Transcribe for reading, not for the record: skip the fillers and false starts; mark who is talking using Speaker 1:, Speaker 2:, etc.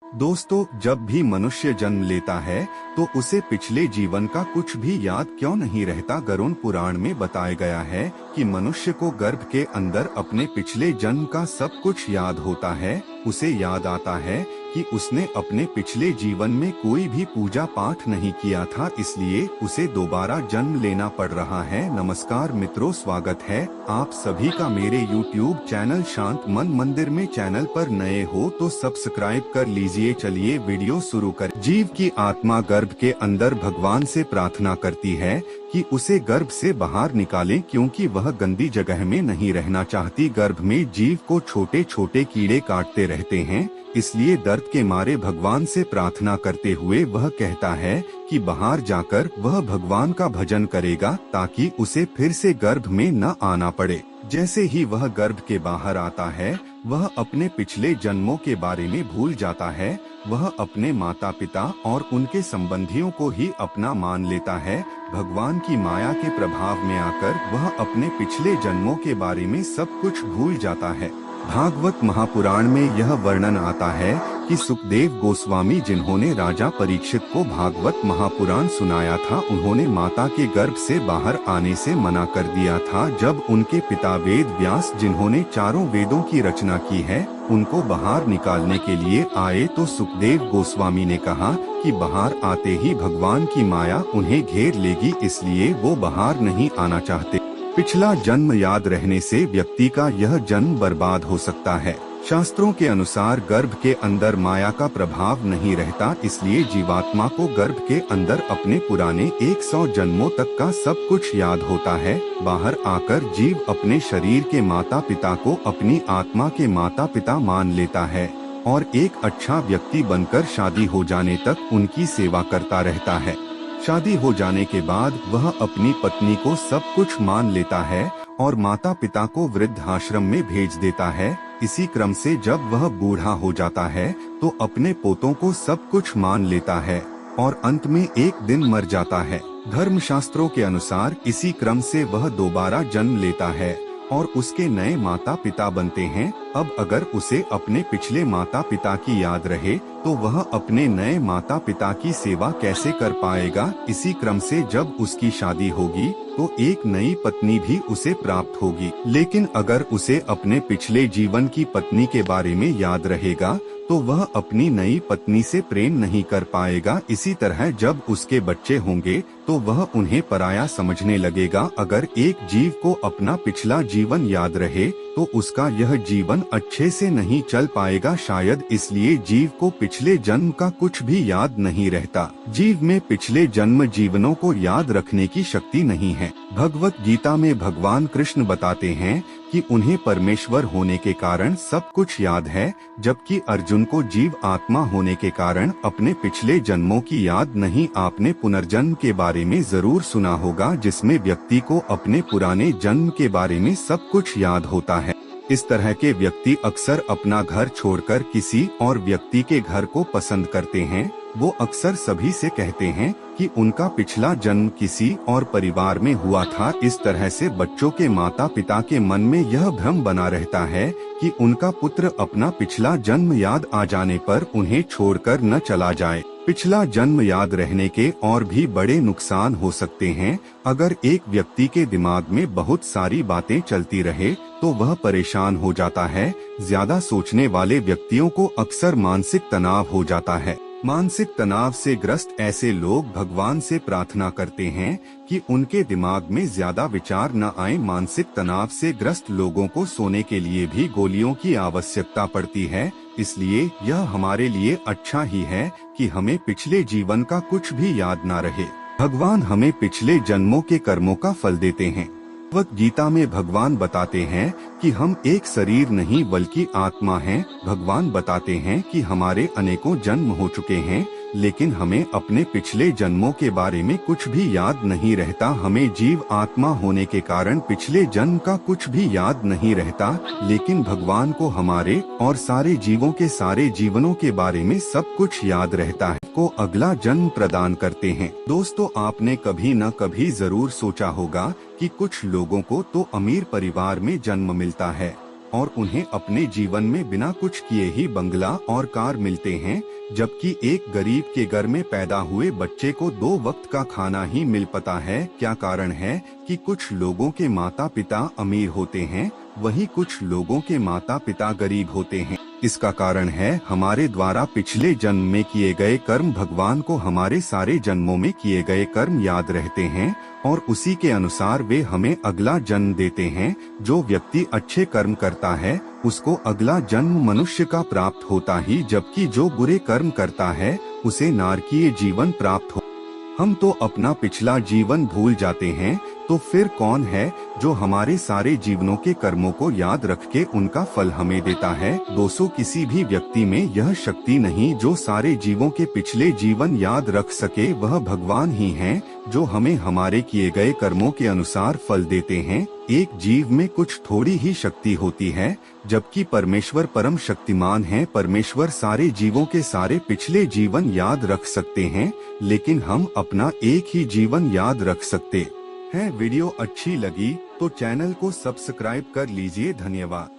Speaker 1: दोस्तों, जब भी मनुष्य जन्म लेता है तो उसे पिछले जीवन का कुछ भी याद क्यों नहीं रहता। गरुड़ पुराण में बताया गया है कि मनुष्य को गर्भ के अंदर अपने पिछले जन्म का सब कुछ याद होता है। उसे याद आता है कि उसने अपने पिछले जीवन में कोई भी पूजा पाठ नहीं किया था, इसलिए उसे दोबारा जन्म लेना पड़ रहा है। नमस्कार मित्रों, स्वागत है आप सभी का मेरे YouTube चैनल शांत मन मंदिर में। चैनल पर नए हो तो सब्सक्राइब कर लीजिए। चलिए वीडियो शुरू कर। जीव की आत्मा गर्भ के अंदर भगवान से प्रार्थना करती है कि उसे गर्भ से बाहर निकालें, क्योंकि वह गंदी जगह में नहीं रहना चाहती। गर्भ में जीव को छोटे छोटे कीड़े काटते रहते हैं, इसलिए दर्द के मारे भगवान से प्रार्थना करते हुए वह कहता है कि बाहर जाकर वह भगवान का भजन करेगा ताकि उसे फिर से गर्भ में न आना पड़े। जैसे ही वह गर्भ के बाहर आता है, वह अपने पिछले जन्मों के बारे में भूल जाता है। वह अपने माता पिता और उनके संबंधियों को ही अपना मान लेता है। भगवान की माया के प्रभाव में आकर वह अपने पिछले जन्मों के बारे में सब कुछ भूल जाता है। भागवत महापुराण में यह वर्णन आता है कि सुखदेव गोस्वामी, जिन्होंने राजा परीक्षित को भागवत महापुराण सुनाया था, उन्होंने माता के गर्भ से बाहर आने से मना कर दिया था। जब उनके पिता वेद व्यास, जिन्होंने चारों वेदों की रचना की है, उनको बाहर निकालने के लिए आए तो सुखदेव गोस्वामी ने कहा कि बाहर आते ही भगवान की माया उन्हें घेर लेगी, इसलिए वो बाहर नहीं आना चाहते। पिछला जन्म याद रहने से व्यक्ति का यह जन्म बर्बाद हो सकता है। शास्त्रों के अनुसार गर्भ के अंदर माया का प्रभाव नहीं रहता, इसलिए जीवात्मा को गर्भ के अंदर अपने पुराने 100 जन्मों तक का सब कुछ याद होता है। बाहर आकर जीव अपने शरीर के माता पिता को अपनी आत्मा के माता पिता मान लेता है और एक अच्छा व्यक्ति बनकर शादी हो जाने तक उनकी सेवा करता रहता है। शादी हो जाने के बाद वह अपनी पत्नी को सब कुछ मान लेता है और माता पिता को वृद्धाश्रम में भेज देता है। इसी क्रम से जब वह बूढ़ा हो जाता है तो अपने पोतों को सब कुछ मान लेता है और अंत में एक दिन मर जाता है। धर्मशास्त्रों के अनुसार इसी क्रम से वह दोबारा जन्म लेता है और उसके नए माता पिता बनते हैं। अब अगर उसे अपने पिछले माता पिता की याद रहे तो वह अपने नए माता पिता की सेवा कैसे कर पाएगा। इसी क्रम से जब उसकी शादी होगी तो एक नई पत्नी भी उसे प्राप्त होगी, लेकिन अगर उसे अपने पिछले जीवन की पत्नी के बारे में याद रहेगा तो वह अपनी नई पत्नी से प्रेम नहीं कर पाएगा। इसी तरह जब उसके बच्चे होंगे तो वह उन्हें पराया समझने लगेगा। अगर एक जीव को अपना पिछला जीवन याद रहे तो उसका यह जीवन अच्छे से नहीं चल पाएगा। शायद इसलिए जीव को पिछले जन्म का कुछ भी याद नहीं रहता। जीव में पिछले जन्म जीवनों को याद रखने की शक्ति नहीं है। भगवत गीता में भगवान कृष्ण बताते हैं कि उन्हें परमेश्वर होने के कारण सब कुछ याद है, जबकि अर्जुन को जीव आत्मा होने के कारण अपने पिछले जन्मों की याद नहीं। आपने पुनर्जन्म के बारे में जरूर सुना होगा, जिसमें व्यक्ति को अपने पुराने जन्म के बारे में सब कुछ याद होता है। इस तरह के व्यक्ति अक्सर अपना घर छोड़कर किसी और व्यक्ति के घर को पसंद करते हैं। वो अक्सर सभी से कहते हैं कि उनका पिछला जन्म किसी और परिवार में हुआ था। इस तरह से बच्चों के माता पिता के मन में यह भ्रम बना रहता है कि उनका पुत्र अपना पिछला जन्म याद आ जाने पर उन्हें छोड़कर न चला जाए। पिछला जन्म याद रहने के और भी बड़े नुकसान हो सकते हैं। अगर एक व्यक्ति के दिमाग में बहुत सारी बातें चलती रहे तो वह परेशान हो जाता है। ज्यादा सोचने वाले व्यक्तियों को अक्सर मानसिक तनाव हो जाता है। मानसिक तनाव से ग्रस्त ऐसे लोग भगवान से प्रार्थना करते हैं कि उनके दिमाग में ज्यादा विचार न आए। मानसिक तनाव से ग्रस्त लोगों को सोने के लिए भी गोलियों की आवश्यकता पड़ती है, इसलिए यह हमारे लिए अच्छा ही है कि हमें पिछले जीवन का कुछ भी याद न रहे। भगवान हमें पिछले जन्मों के कर्मों का फल देते हैं। भगवत गीता में भगवान बताते हैं कि हम एक शरीर नहीं बल्कि आत्मा हैं। भगवान बताते हैं कि हमारे अनेकों जन्म हो चुके हैं, लेकिन हमें अपने पिछले जन्मों के बारे में कुछ भी याद नहीं रहता। हमें जीव आत्मा होने के कारण पिछले जन्म का कुछ भी याद नहीं रहता, लेकिन भगवान को हमारे और सारे जीवों के सारे जीवनों के बारे में सब कुछ याद रहता है, को अगला जन्म प्रदान करते हैं। दोस्तों, आपने कभी न कभी जरूर सोचा होगा कि कुछ लोगों को तो अमीर परिवार में जन्म मिलता है और उन्हें अपने जीवन में बिना कुछ किए ही बंगला और कार मिलते हैं, जबकि एक गरीब के घर में पैदा हुए बच्चे को 2 वक्त का खाना ही मिल पाता है। क्या कारण है कि कुछ लोगों के माता पिता अमीर होते हैं, वहीं कुछ लोगों के माता पिता गरीब होते हैं? इसका कारण है हमारे द्वारा पिछले जन्म में किए गए कर्म। भगवान को हमारे सारे जन्मों में किए गए कर्म याद रहते हैं और उसी के अनुसार वे हमें अगला जन्म देते हैं। जो व्यक्ति अच्छे कर्म करता है उसको अगला जन्म मनुष्य का प्राप्त होता ही, जबकि जो बुरे कर्म करता है उसे नारकीय जीवन प्राप्त हो। हम तो अपना पिछला जीवन भूल जाते हैं, तो फिर कौन है जो हमारे सारे जीवनों के कर्मों को याद रख के उनका फल हमें देता है? दोस्तों, किसी भी व्यक्ति में यह शक्ति नहीं जो सारे जीवों के पिछले जीवन याद रख सके। वह भगवान ही हैं जो हमें हमारे किए गए कर्मों के अनुसार फल देते हैं। एक जीव में कुछ थोड़ी ही शक्ति होती है, जबकि परमेश्वर परम शक्तिमान है। परमेश्वर सारे जीवों के सारे पिछले जीवन याद रख सकते हैं, लेकिन हम अपना एक ही जीवन याद रख सकते हैं। वीडियो अच्छी लगी तो चैनल को सब्सक्राइब कर लीजिए। धन्यवाद।